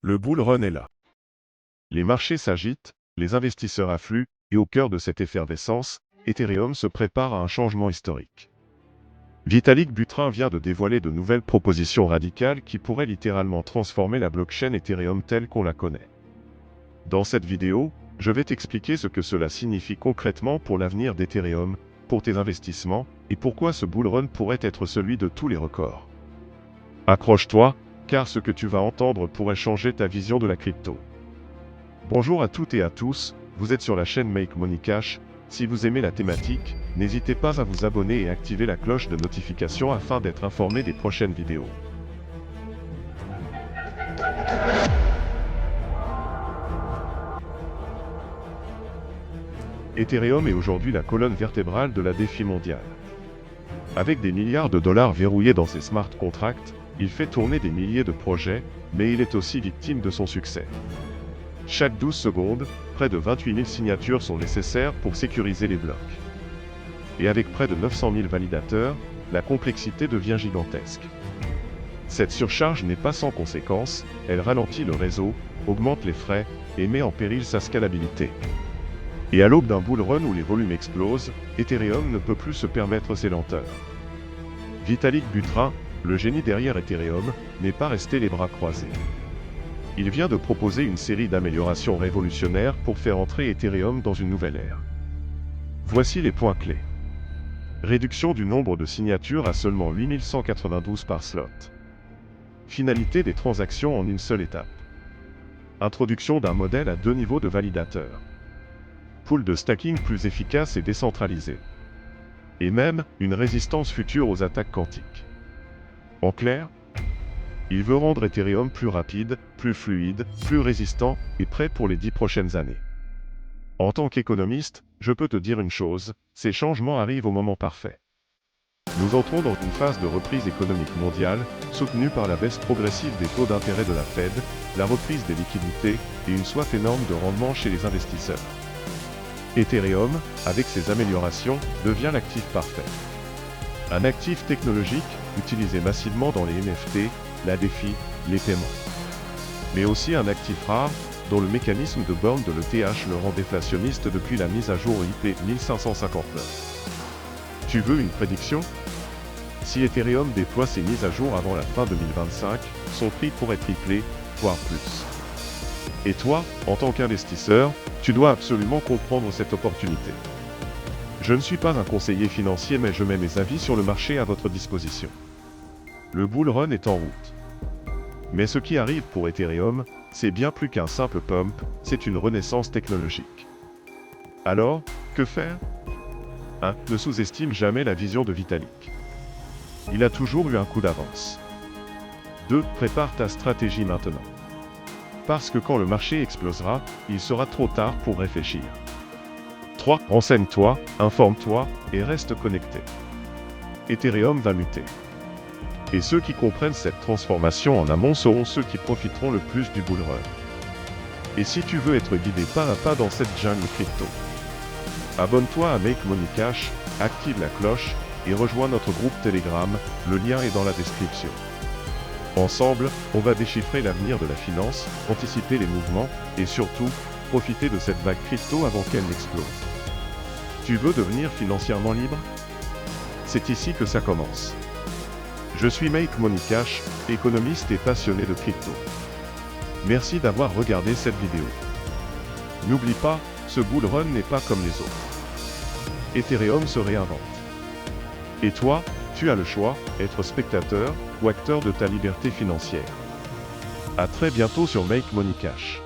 Le bull run est là. Les marchés s'agitent, les investisseurs affluent, et au cœur de cette effervescence, Ethereum se prépare à un changement historique. Vitalik Buterin vient de dévoiler de nouvelles propositions radicales qui pourraient littéralement transformer la blockchain Ethereum telle qu'on la connaît. Dans cette vidéo, je vais t'expliquer ce que cela signifie concrètement pour l'avenir d'Ethereum, pour tes investissements, et pourquoi ce bull run pourrait être celui de tous les records. Accroche-toi, car ce que tu vas entendre pourrait changer ta vision de la crypto. Bonjour à toutes et à tous, vous êtes sur la chaîne Make Money Cash. Si vous aimez la thématique, n'hésitez pas à vous abonner et activer la cloche de notification afin d'être informé des prochaines vidéos. Ethereum est aujourd'hui la colonne vertébrale de la défi mondiale. Avec des milliards de dollars verrouillés dans ses smart contracts, il fait tourner des milliers de projets, mais il est aussi victime de son succès. Chaque 12 secondes, près de 28 000 signatures sont nécessaires pour sécuriser les blocs. Et avec près de 900 000 validateurs, la complexité devient gigantesque. Cette surcharge n'est pas sans conséquences, elle ralentit le réseau, augmente les frais et met en péril sa scalabilité. Et à l'aube d'un bull run où les volumes explosent, Ethereum ne peut plus se permettre ces lenteurs. Vitalik Buterin, le génie derrière Ethereum, n'est pas resté les bras croisés. Il vient de proposer une série d'améliorations révolutionnaires pour faire entrer Ethereum dans une nouvelle ère. Voici les points clés. Réduction du nombre de signatures à seulement 8192 par slot. Finalité des transactions en une seule étape. Introduction d'un modèle à 2 niveaux de validateurs. Pool de stacking plus efficace et décentralisé. Et même, une résistance future aux attaques quantiques. En clair, il veut rendre Ethereum plus rapide, plus fluide, plus résistant et prêt pour les 10 prochaines années. En tant qu'économiste, je peux te dire une chose, ces changements arrivent au moment parfait. Nous entrons dans une phase de reprise économique mondiale, soutenue par la baisse progressive des taux d'intérêt de la Fed, la reprise des liquidités et une soif énorme de rendement chez les investisseurs. Ethereum, avec ses améliorations, devient l'actif parfait. Un actif technologique, utilisé massivement dans les NFT, la DeFi, les paiements. Mais aussi un actif rare, dont le mécanisme de burn de l'ETH le rend déflationniste depuis la mise à jour IP 1559. Tu veux une prédiction? Si Ethereum déploie ses mises à jour avant la fin 2025, son prix pourrait tripler, voire plus. Et toi, en tant qu'investisseur, tu dois absolument comprendre cette opportunité. Je ne suis pas un conseiller financier mais je mets mes avis sur le marché à votre disposition. Le bull run est en route. Mais ce qui arrive pour Ethereum, c'est bien plus qu'un simple pump, c'est une renaissance technologique. Alors, que faire? 1. Ne sous-estime jamais la vision de Vitalik. Il a toujours eu un coup d'avance. 2. Prépare ta stratégie maintenant. Parce que quand le marché explosera, il sera trop tard pour réfléchir. 3. Renseigne-toi, informe-toi et reste connecté. Ethereum va muter. Et ceux qui comprennent cette transformation en amont seront ceux qui profiteront le plus du bull run. Et si tu veux être guidé pas à pas dans cette jungle crypto, abonne-toi à Make Money Cash, active la cloche et rejoins notre groupe Telegram, le lien est dans la description. Ensemble, on va déchiffrer l'avenir de la finance, anticiper les mouvements et surtout, profiter de cette vague crypto avant qu'elle n'explose. Tu veux devenir financièrement libre? C'est ici que ça commence. Je suis Make Money Cash, économiste et passionné de crypto. Merci d'avoir regardé cette vidéo. N'oublie pas, ce bull run n'est pas comme les autres. Ethereum se réinvente. Et toi, tu as le choix, être spectateur ou acteur de ta liberté financière. À très bientôt sur Make Money Cash.